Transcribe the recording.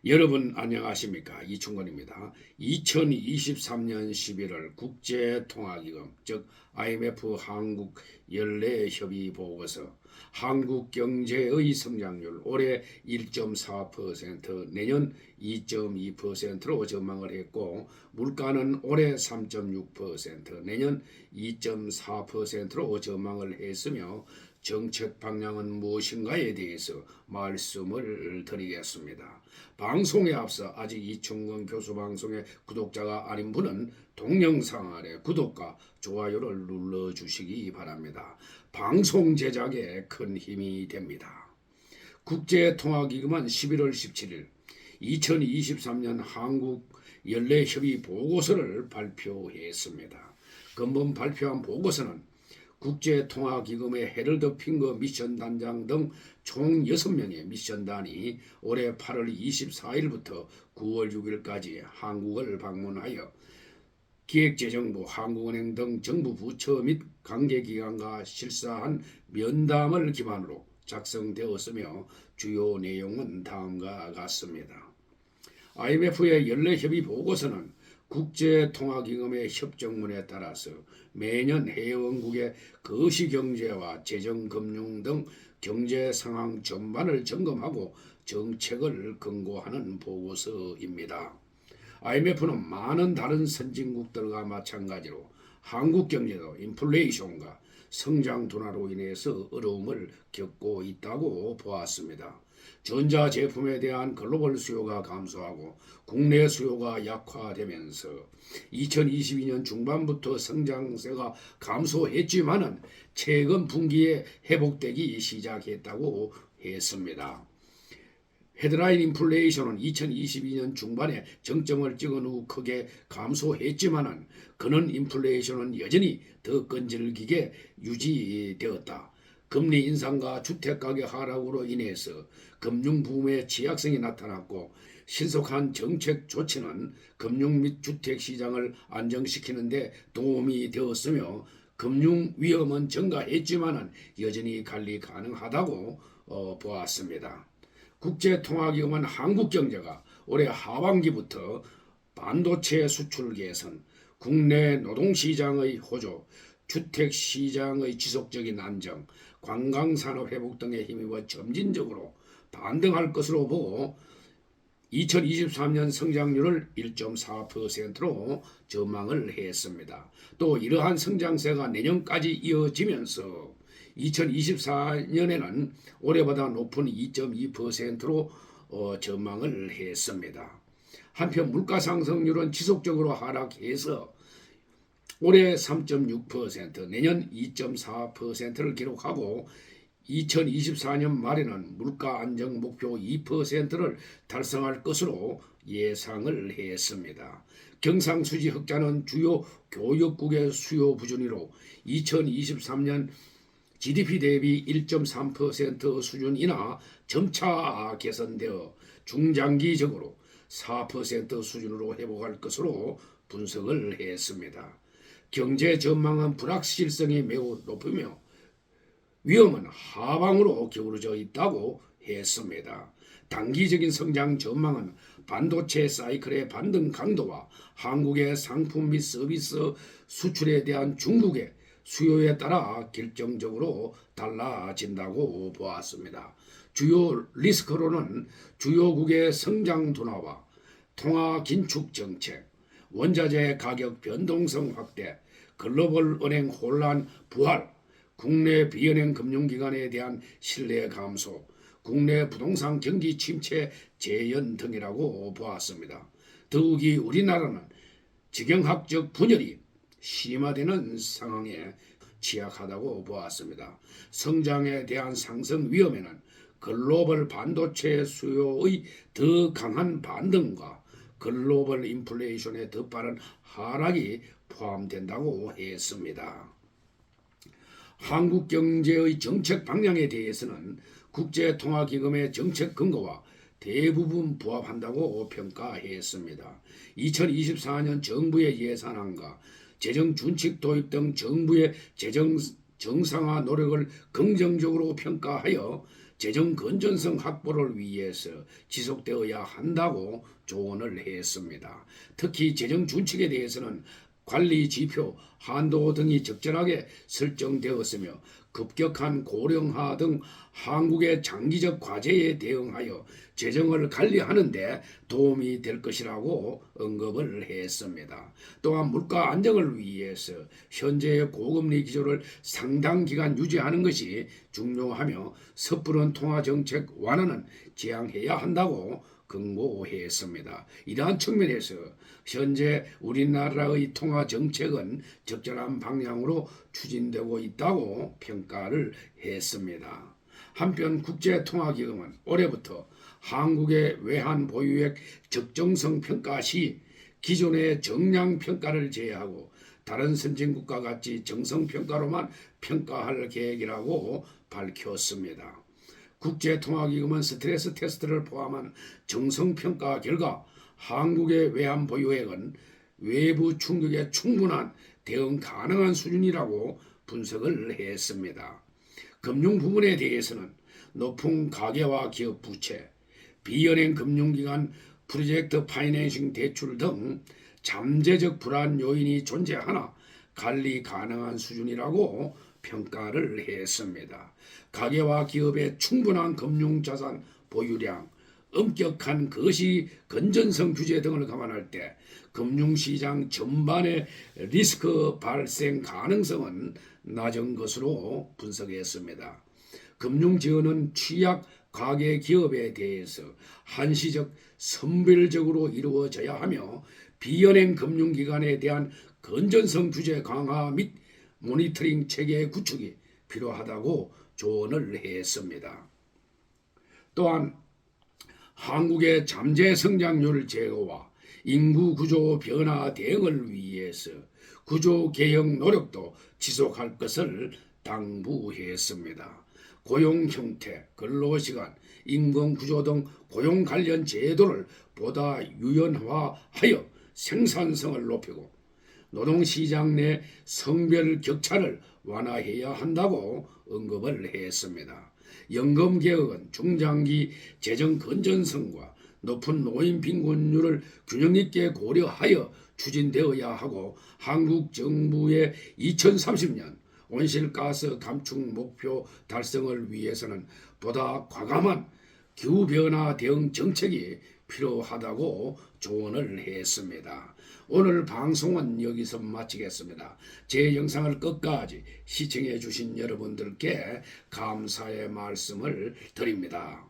여러분 안녕하십니까? 이충건입니다. 2023년 11월 국제통화기금 즉 IMF 한국연례협의보고서 한국 경제의 성장률 올해 1.4% 내년 2.2%로 전망을 했고 물가는 올해 3.6% 내년 2.4%로 전망을 했으며 정책 방향은 무엇인가에 대해서 말씀을 드리겠습니다. 방송에 앞서 아직 이충건 교수 방송의 구독자가 아닌 분은 동영상 아래 구독과 좋아요를 눌러주시기 바랍니다. 방송 제작에 큰 힘이 됩니다. 국제통화기금은 11월 17일 2023년 한국연례협의 보고서를 발표했습니다. 근본 발표한 보고서는 국제통화기금의 헤럴드 핑거 미션 단장 등 총 6명의 미션단이 올해 8월 24일부터 9월 6일까지 한국을 방문하여 기획재정부, 한국은행 등 정부 부처 및 관계기관과 실사한 면담을 기반으로 작성되었으며 주요 내용은 다음과 같습니다. IMF의 연례협의 보고서는 국제통화기금의 협정문에 따라서 매년 회원국의 거시경제와 재정금융 등 경제 상황 전반을 점검하고 정책을 권고하는 보고서입니다. IMF는 많은 다른 선진국들과 마찬가지로 한국 경제도 인플레이션과 성장 둔화로 인해서 어려움을 겪고 있다고 보았습니다. 전자제품에 대한 글로벌 수요가 감소하고 국내 수요가 약화되면서 2022년 중반부터 성장세가 감소했지만은 최근 분기에 회복되기 시작했다고 했습니다. 헤드라인 인플레이션은 2022년 중반에 정점을 찍은 후 크게 감소했지만은 그는 인플레이션은 여전히 더 끈질기게 유지되었다. 금리 인상과 주택가격 하락으로 인해서 금융붐의 취약성이 나타났고 신속한 정책 조치는 금융 및 주택시장을 안정시키는 데 도움이 되었으며 금융 위험은 증가했지만 여전히 관리 가능하다고 보았습니다. 국제통화기금은 한국 경제가 올해 하반기부터 반도체 수출 개선, 국내 노동시장의 호조, 주택시장의 지속적인 안정, 관광산업 회복 등에 힘입어 점진적으로 반등할 것으로 보고 2023년 성장률을 1.4%로 전망을 했습니다. 또 이러한 성장세가 내년까지 이어지면서 2024년에는 올해보다 높은 2.2%로 전망을 했습니다. 한편 물가 상승률은 지속적으로 하락해서 올해 3.6%, 내년 2.4%를 기록하고 2024년 말에는 물가 안정 목표 2%를 달성할 것으로 예상을 했습니다. 경상수지 흑자는 주요 교역국의 수요 부진으로 2023년 GDP 대비 1.3% 수준이나 점차 개선되어 중장기적으로 4% 수준으로 회복할 것으로 분석을 했습니다. 경제 전망은 불확실성이 매우 높으며 위험은 하방으로 기울어져 있다고 했습니다. 단기적인 성장 전망은 반도체 사이클의 반등 강도와 한국의 상품 및 서비스 수출에 대한 중국의 수요에 따라 결정적으로 달라진다고 보았습니다. 주요 리스크로는 주요국의 성장 둔화와 통화 긴축 정책, 원자재 가격 변동성 확대, 글로벌 은행 혼란 부활, 국내 비은행 금융기관에 대한 신뢰 감소, 국내 부동산 경기 침체 재현 등이라고 보았습니다. 더욱이 우리나라는 지경학적 분열이 심화되는 상황에 취약하다고 보았습니다. 성장에 대한 상승 위험에는 글로벌 반도체 수요의 더 강한 반등과 글로벌 인플레이션의 더 빠른 하락이 포함된다고 했습니다. 한국 경제의 정책 방향에 대해서는 국제통화기금의 정책 근거와 대부분 부합한다고 평가했습니다. 2024년 정부의 예산안과 재정준칙 도입 등 정부의 재정 정상화 노력을 긍정적으로 평가하여 재정 건전성 확보를 위해서 지속되어야 한다고 조언을 했습니다. 특히 재정 준칙에 대해서는 관리 지표, 한도 등이 적절하게 설정되었으며 급격한 고령화 등 한국의 장기적 과제에 대응하여 재정을 관리하는 데 도움이 될 것이라고 언급을 했습니다. 또한 물가 안정을 위해서 현재의 고금리 기조를 상당 기간 유지하는 것이 중요하며 섣부른 통화정책 완화는 지양해야 한다고 권고했습니다. 이러한 측면에서 현재 우리나라의 통화정책은 적절한 방향으로 추진되고 있다고 평가를 했습니다. 한편 국제통화기금은 올해부터 한국의 외환 보유액 적정성 평가 시 기존의 정량 평가를 제외하고 다른 선진국과 같이 정성평가로만 평가할 계획이라고 밝혔습니다. 국제통화기금은 스트레스 테스트를 포함한 정성평가 결과 한국의 외환 보유액은 외부 충격에 충분한 대응 가능한 수준이라고 분석을 했습니다. 금융 부분에 대해서는 높은 가계와 기업 부채, 비연행 금융기관 프로젝트 파이낸싱 대출 등 잠재적 불안 요인이 존재하나 관리 가능한 수준이라고 평가를 했습니다. 가계와 기업의 충분한 금융자산 보유량, 엄격한 거시 건전성 규제 등을 감안할 때 금융시장 전반의 리스크 발생 가능성은 낮은 것으로 분석했습니다. 금융지원은 취약 가계 기업에 대해서 한시적 선별적으로 이루어져야 하며 비연행 금융기관에 대한 건전성 규제 강화 및 모니터링 체계 구축이 필요하다고 조언을 했습니다. 또한 한국의 잠재 성장률 제고와 인구 구조 변화 대응을 위해서 구조 개혁 노력도 지속할 것을 당부했습니다. 고용 형태, 근로시간, 임금 구조 등 고용 관련 제도를 보다 유연화하여 생산성을 높이고 노동시장 내 성별 격차를 완화해야 한다고 언급을 했습니다. 연금 개혁은 중장기 재정 건전성과 높은 노인 빈곤율을 균형 있게 고려하여 추진되어야 하고 한국 정부의 2030년 온실가스 감축 목표 달성을 위해서는 보다 과감한 기후변화 대응 정책이 필요하다고 조언을 했습니다. 오늘 방송은 여기서 마치겠습니다. 제 영상을 끝까지 시청해 주신 여러분들께 감사의 말씀을 드립니다.